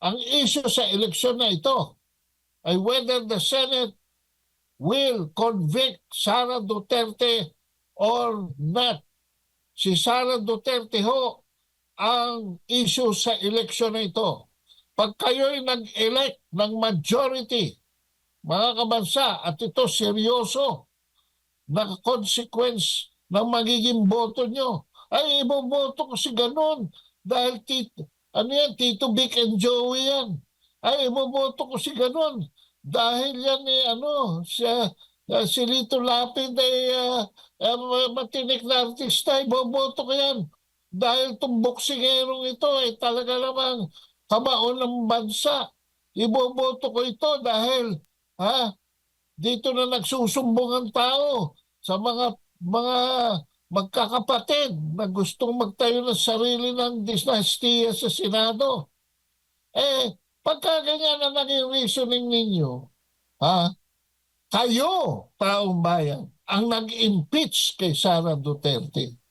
Ang issue sa eleksyon na ito ay whether the Senate will convict Sara Duterte or not. Si Sara Duterte ho ang issue sa eleksyon na ito. Pag kayo'y nag-elect ng majority, mga kabansa, at ito seryoso, na consequence ng magiging boto nyo, ay iboboto ko si ganun. Dahil Tito Vic and Joey yan. Ay iboboto ko si ganun. Dahil yan si Lito Lapid ay matinik na artista, iboboto ko yan. Dahil itong boksingerong ito ay talaga namang kabaon ng bansa. Iboboto ko ito dahil dito na nagsusumbong ang tao sa mga magkakapatid na gustong magtayo ng sarili ng dinastiya sa Senado. Pagka ganyan na naging reasoning ninyo, kayo, taong bayan, ang nag-impeach kay Sara Duterte.